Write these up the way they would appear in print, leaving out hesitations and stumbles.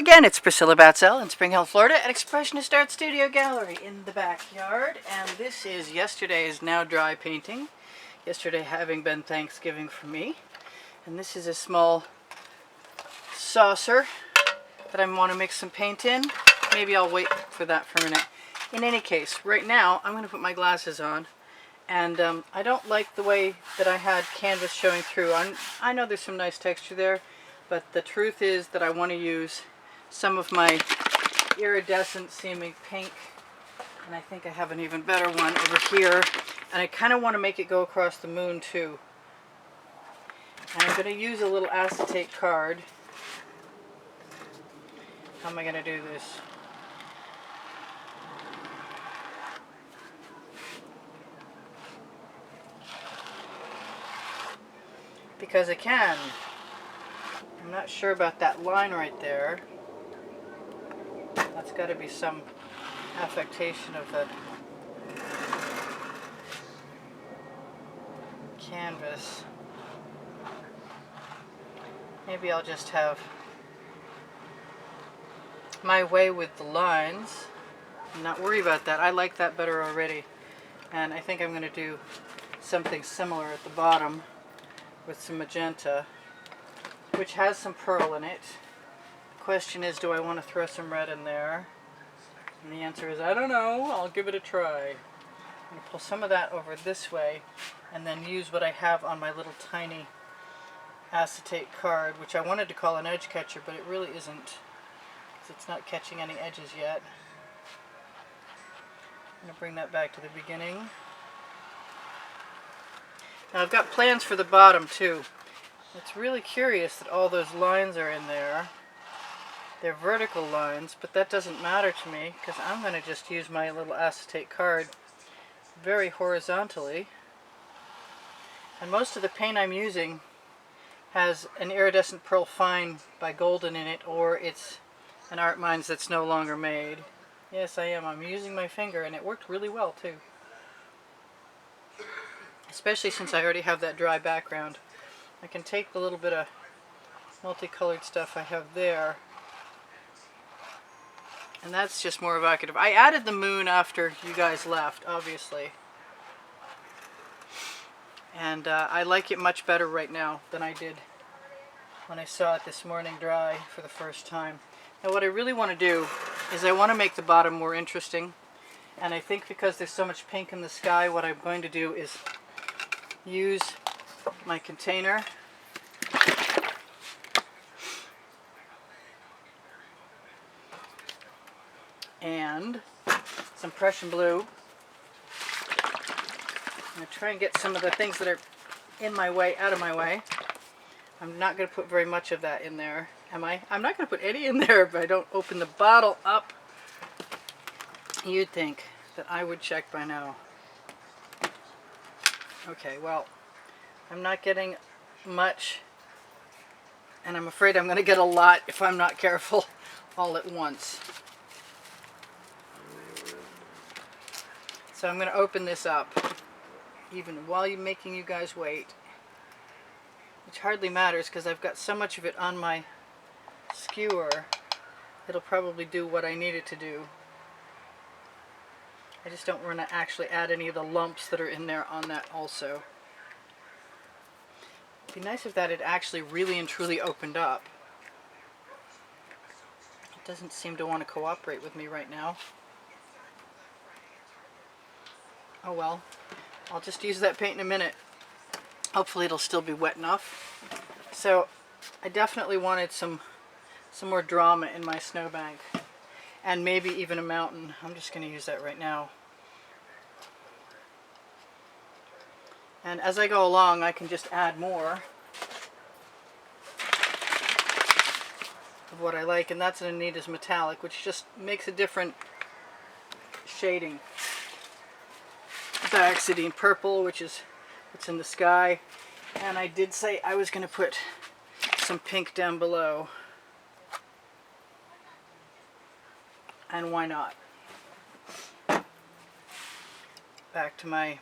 again, it's Priscilla Batzell in Spring Hill, Florida at Expressionist Art Studio Gallery in the backyard. And this is yesterday's now dry painting. Yesterday having been Thanksgiving for me. And this is a small saucer that I want to mix some paint in. Maybe I'll wait for that for a minute. In any case, right now I'm going to put my glasses on. And I don't like the way that I had canvas showing through. I know there's some nice texture there. But the truth is that I want to use some of my iridescent seeming pink, and I think I have an even better one over here, and I kind of want to make it go across the moon too. And I'm going to use a little acetate card. How am I going to do this? Because I can. I'm not sure about that line right there. That's got to be some affectation of the canvas. Maybe I'll just have my way with the lines and not worry about that. I like that better already. And I think I'm going to do something similar at the bottom with some magenta, which has some pearl in it. The question is, do I want to throw some red in there? And the answer is, I don't know. I'll give it a try. I'm going to pull some of that over this way and then use what I have on my little tiny acetate card, which I wanted to call an edge catcher, but it really isn't, because it's not catching any edges yet. I'm going to bring that back to the beginning. Now I've got plans for the bottom too. It's really curious that all those lines are in there. They're vertical lines, but that doesn't matter to me because I'm going to just use my little acetate card very horizontally. And most of the paint I'm using has an iridescent pearl fine by Golden in it, or it's an Art Minds that's no longer made. Yes, I am. I'm using my finger, and it worked really well too. Especially since I already have that dry background. I can take the little bit of multicolored stuff I have there, and that's just more evocative. I added the moon after you guys left, obviously, and I like it much better right now than I did when I saw it this morning dry for the first time. Now what I really want to do is I want to make the bottom more interesting, and I think because there's so much pink in the sky, what I'm going to do is use my container and some Prussian blue. I'm going to try and get some of the things that are in my way out of my way. I'm not going to put very much of that in there, am I? I'm not going to put any in there if I don't open the bottle up. You'd think that I would check by now. Okay, well, I'm not getting much, and I'm afraid I'm going to get a lot if I'm not careful all at once. So I'm going to open this up, even while you're making you guys wait, which hardly matters because I've got so much of it on my skewer, it'll probably do what I need it to do. I just don't want to actually add any of the lumps that are in there on that also. It'd be nice if that had actually really and truly opened up. It doesn't seem to want to cooperate with me right now. Oh well, I'll just use that paint in a minute. Hopefully it'll still be wet enough. So I definitely wanted some more drama in my snowbank. And maybe even a mountain. I'm just going to use that right now. And as I go along, I can just add more of what I like. And that's what I need is metallic, which just makes a different shading. Dioxidine purple, which is what's in the sky. And I did say I was going to put some pink down below. And why not? Back to my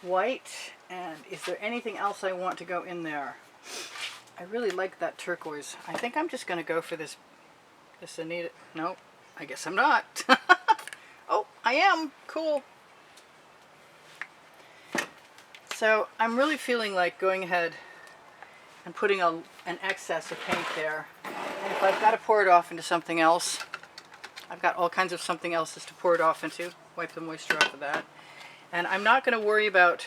white. And is there anything else I want to go in there? I I really like that turquoise. I think I'm just going to go for this Anita. No, I guess I'm not. Oh, I am. Cool. So I'm really feeling like going ahead and putting an excess of paint there. And if I've got to pour it off into something else, I've got all kinds of something else to pour it off into. Wipe the moisture off of that. And I'm not going to worry about,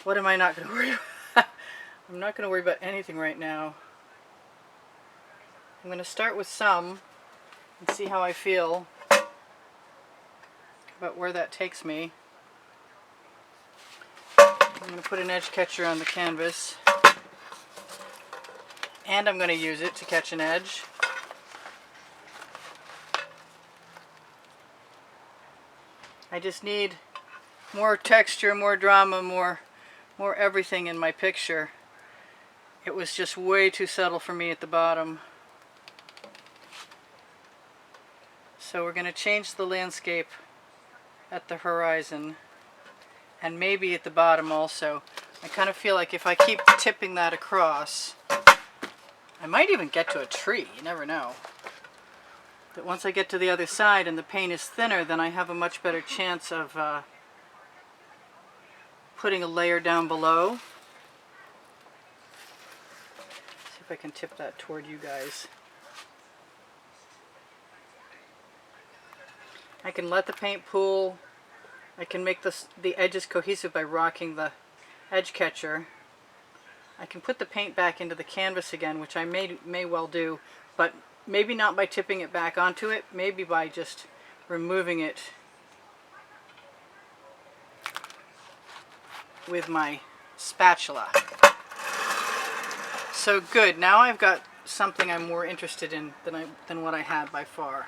what am I not going to worry about? I'm not going to worry about anything right now. I'm going to start with some and see how I feel about where that takes me. I'm going to put an edge catcher on the canvas, and I'm going to use it to catch an edge. I just need more texture, more drama, more everything in my picture. It was just way too subtle for me at the bottom. So we're going to change the landscape at the horizon, and maybe at the bottom also. I kind of feel like if I keep tipping that across, I might even get to a tree, you never know. But once I get to the other side and the paint is thinner, then I have a much better chance of putting a layer down below. See if I can tip that toward you guys. I can let the paint pool. I can make the edges cohesive by rocking the edge catcher. I can put the paint back into the canvas again, which I may well do, but maybe not by tipping it back onto it, maybe by just removing it with my spatula. So good, now I've got something I'm more interested in than what I had by far.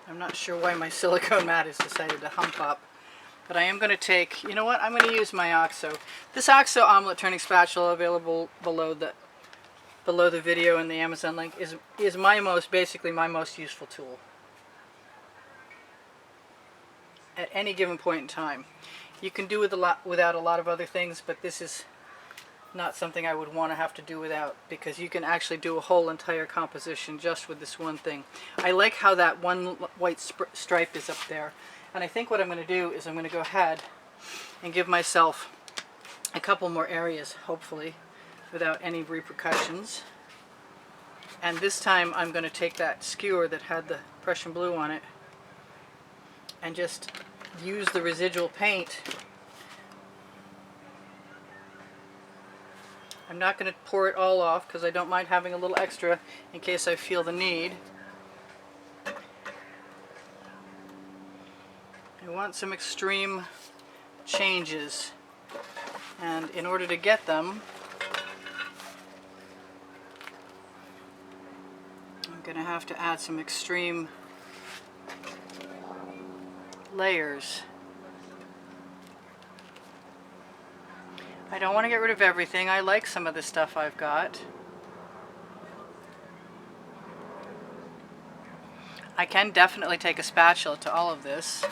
I'm not sure why my silicone mat has decided to hump up, but I am going to take, you know what, I'm going to use my OXO. This OXO omelet turning spatula, available below the video in the Amazon link, is basically my most useful tool at any given point in time. You can do without a lot of other things, but this is not something I would want to have to do without, because you can actually do a whole entire composition just with this one thing. I like how that one white stripe is up there, and I think what I'm going to do is I'm going to go ahead and give myself a couple more areas, hopefully without any repercussions. And this time I'm going to take that skewer that had the Prussian blue on it and just use the residual paint. I'm not going to pour it all off because I don't mind having a little extra in case I feel the need. I want some extreme changes, and in order to get them, I'm going to have to add some extreme layers. I don't want to get rid of everything. I like some of the stuff I've got. I can definitely take a spatula to all of this,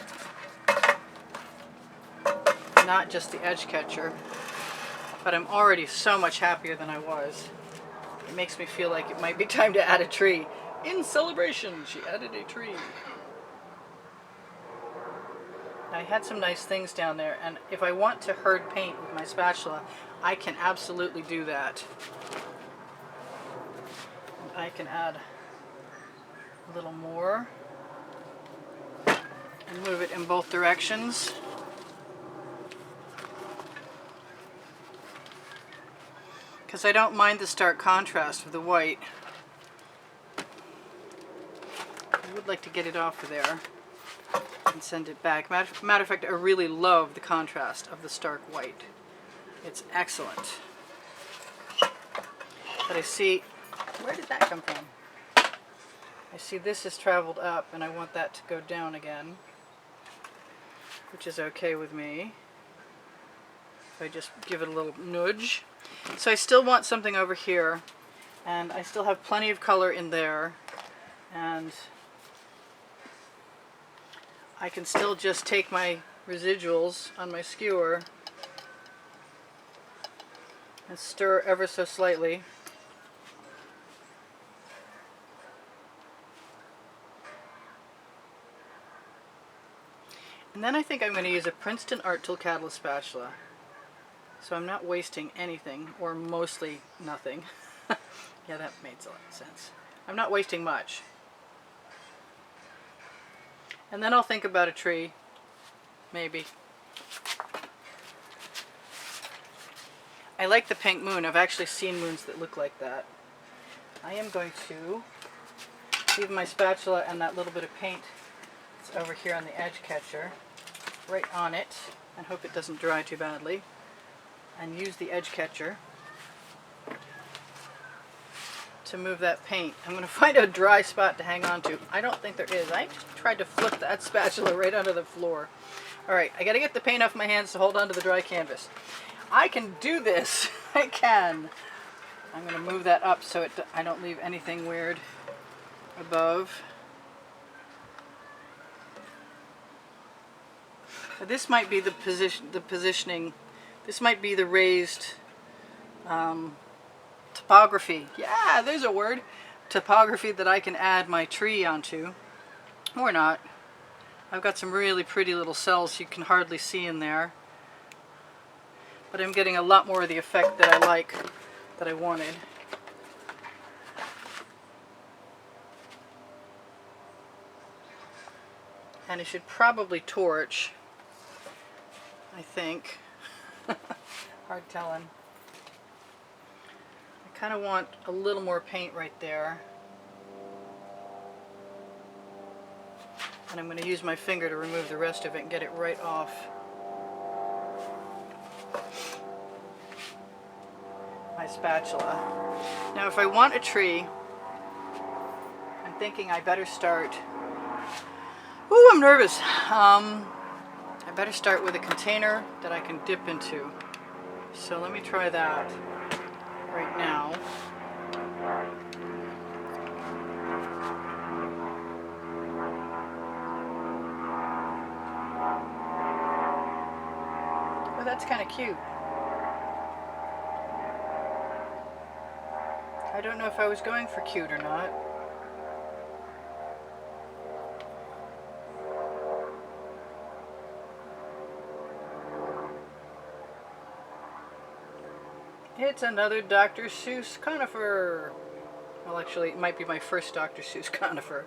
not just the edge catcher, but I'm already so much happier than I was. It makes me feel like it might be time to add a tree. In celebration, she added a tree. I had some nice things down there, and if I want to herd paint with my spatula, I can absolutely do that. I can add a little more and move it in both directions. Because I don't mind the stark contrast of the white. I would like to get it off of there and send it back. Matter of fact, I really love the contrast of the stark white. It's excellent. But I see, where did that come from? I see this has traveled up and I want that to go down again, which is okay with me. If I just give it a little nudge. So I still want something over here, and I still have plenty of color in there, and I can still just take my residuals on my skewer and stir ever so slightly. And then I think I'm going to use a Princeton Art Tool Catalyst spatula. So I'm not wasting anything, or mostly nothing. Yeah, that makes a lot of sense. I'm not wasting much. And then I'll think about a tree, maybe. I like the pink moon. I've actually seen moons that look like that. I am going to leave my spatula and that little bit of paint that's over here on the edge catcher right on it, and hope it doesn't dry too badly, and use the edge catcher to move that paint. I'm going to find a dry spot to hang on to. I don't think there is. I tried to flip that spatula right onto the floor. Alright, I got to get the paint off my hands to hold on to the dry canvas. I can do this. I can. I'm going to move that up so I don't leave anything weird above. This might be the positioning. This might be the raised topography. Yeah, there's a word. Topography that I can add my tree onto. Or not. I've got some really pretty little cells you can hardly see in there. But I'm getting a lot more of the effect that I like, that I wanted. And I should probably torch, I think. Hard telling. I kind of want a little more paint right there. And I'm going to use my finger to remove the rest of it and get it right off. My spatula. Now if I want a tree, I'm thinking I better start... Ooh, I'm nervous. I better start with a container that I can dip into. So let me try that right now. Oh, that's kind of cute. I don't know if I was going for cute or not. It's another Dr. Seuss conifer. Well, actually, it might be my first Dr. Seuss conifer.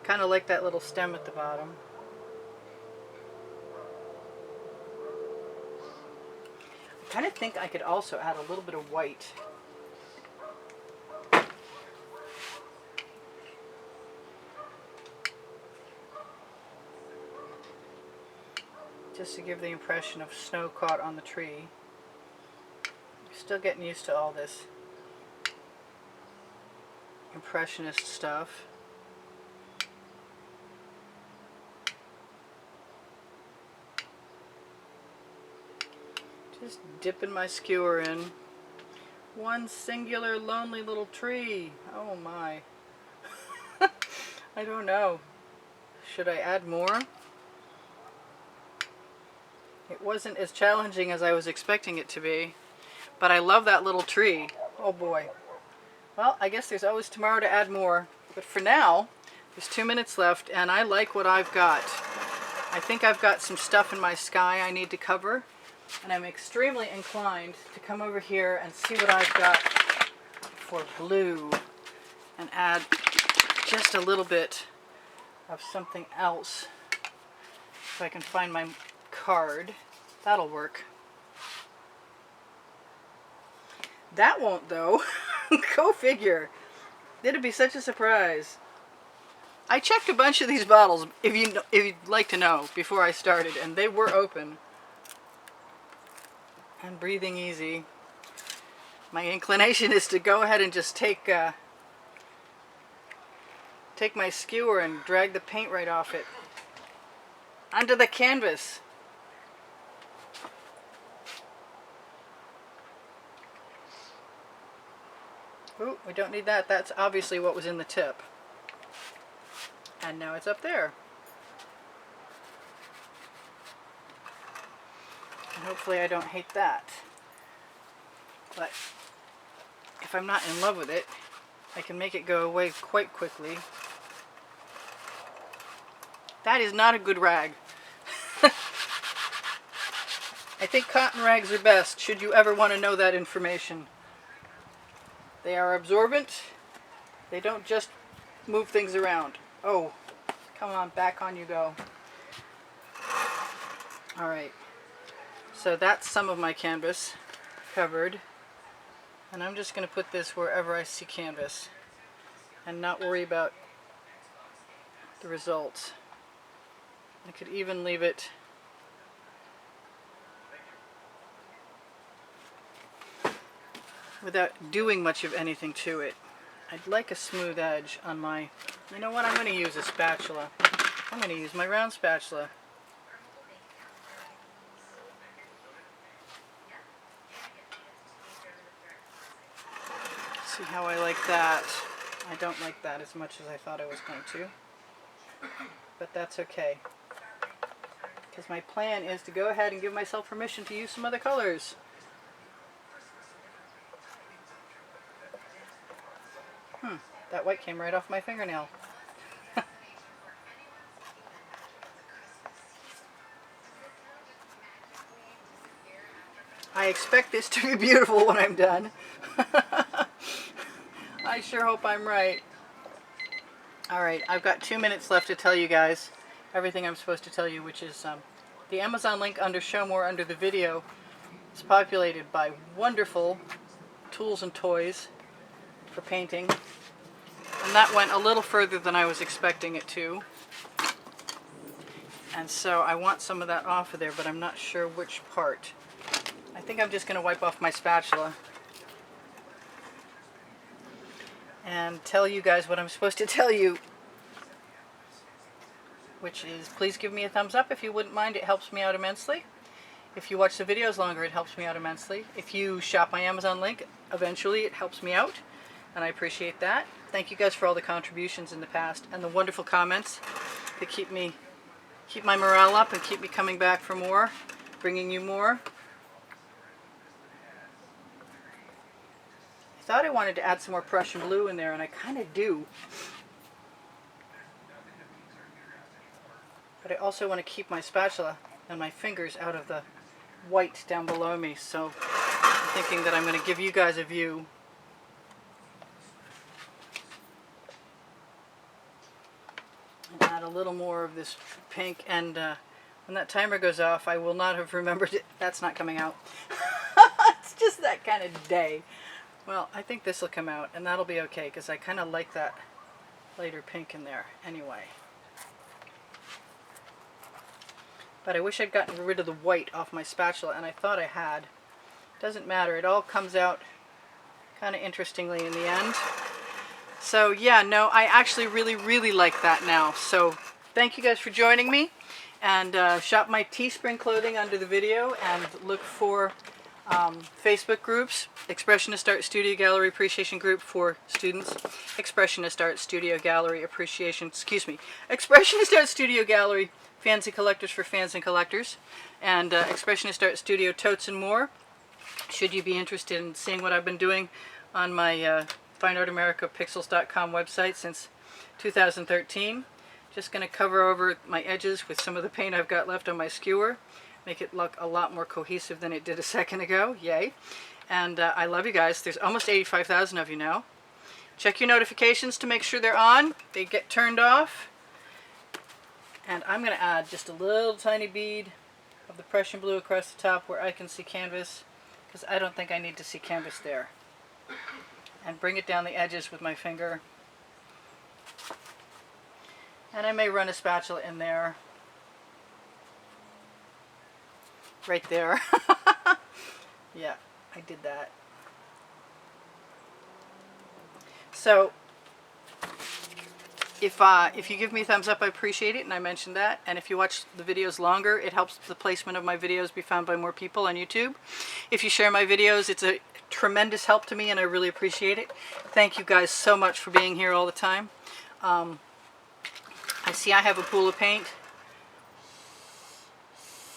Kind of like that little stem at the bottom. I kind of think I could also add a little bit of white. Just to give the impression of snow caught on the tree. Still getting used to all this Impressionist stuff. Just dipping my skewer in. One singular lonely little tree. Oh my. I don't know. Should I add more? It wasn't as challenging as I was expecting it to be, but I love that little tree. Oh boy. Well, I guess there's always tomorrow to add more, but for now, there's 2 minutes left, and I like what I've got. I think I've got some stuff in my sky I need to cover, and I'm extremely inclined to come over here and see what I've got for blue, and add just a little bit of something else, if I can find my card. That'll work. That won't though. Go figure. It'd be such a surprise. I checked a bunch of these bottles, if you'd like to know, before I started, and they were open and breathing easy. My inclination is to go ahead and just take my skewer and drag the paint right off it onto the canvas. Ooh, we don't need that. That's obviously what was in the tip. And now it's up there. hopefully I don't hate that. But if I'm not in love with it, I can make it go away quite quickly. That is not a good rag. I think cotton rags are best, should you ever want to know that information. They are absorbent. They don't just move things around. Oh, come on, back on you go. Alright, so that's some of my canvas covered. And I'm just going to put this wherever I see canvas and not worry about the results. I could even leave it without doing much of anything to it. I'd like a smooth edge on my... You know what? I'm going to use a spatula. I'm going to use my round spatula. See how I like that? I don't like that as much as I thought I was going to. But that's okay. Because my plan is to go ahead and give myself permission to use some other colors. That white came right off my fingernail. I expect this to be beautiful when I'm done. I sure hope I'm right. Alright, I've got 2 minutes left to tell you guys everything I'm supposed to tell you, which is the Amazon link under Show More under the video is populated by wonderful tools and toys for painting. And that went a little further than I was expecting it to. And so I want some of that off of there, but I'm not sure which part. I think I'm just going to wipe off my spatula and tell you guys what I'm supposed to tell you. Which is, please give me a thumbs up if you wouldn't mind. It helps me out immensely. If you watch the videos longer, it helps me out immensely. If you shop my Amazon link, eventually it helps me out. And I appreciate that. Thank you guys for all the contributions in the past and the wonderful comments that keep my morale up and keep me coming back for more, bringing you more. I thought I wanted to add some more Prussian blue in there, and I kind of do. But I also want to keep my spatula and my fingers out of the white down below me, so I'm thinking that I'm going to give you guys a view. And add a little more of this pink, and when that timer goes off, I will not have remembered it. That's not coming out. It's just that kind of day. Well, I think this will come out, and that'll be okay, because I kind of like that lighter pink in there anyway. But I wish I'd gotten rid of the white off my spatula, and I thought I had. Doesn't matter, it all comes out kind of interestingly in the end. So yeah, no, I actually really like that now. So thank you guys for joining me, and shop my Teespring clothing under the video, and look for Facebook groups, Expressionist Art Studio Gallery Appreciation Group for students, Expressionist Art Studio Gallery Appreciation, Expressionist Art Studio Gallery Fans and Collectors for fans and collectors, and Expressionist Art Studio Totes and more, should you be interested in seeing what I've been doing on my FineArtAmericaPixels.com website since 2013. Just going to cover over my edges with some of the paint I've got left on my skewer. Make it look a lot more cohesive than it did a second ago. Yay. And I love you guys. There's almost 85,000 of you now. Check your notifications to make sure they're on. They get turned off. And I'm going to add just a little tiny bead of the Prussian blue across the top where I can see canvas, because I don't think I need to see canvas there. And bring it down the edges with my finger. And I may run a spatula in there. Right there. Yeah, I did that. So if you give me a thumbs up, I appreciate it, and I mentioned that. And if you watch the videos longer, it helps the placement of my videos be found by more people on YouTube. If you share my videos, it's a tremendous help to me, and I really appreciate it. Thank you guys so much for being here all the time. I see I have a pool of paint.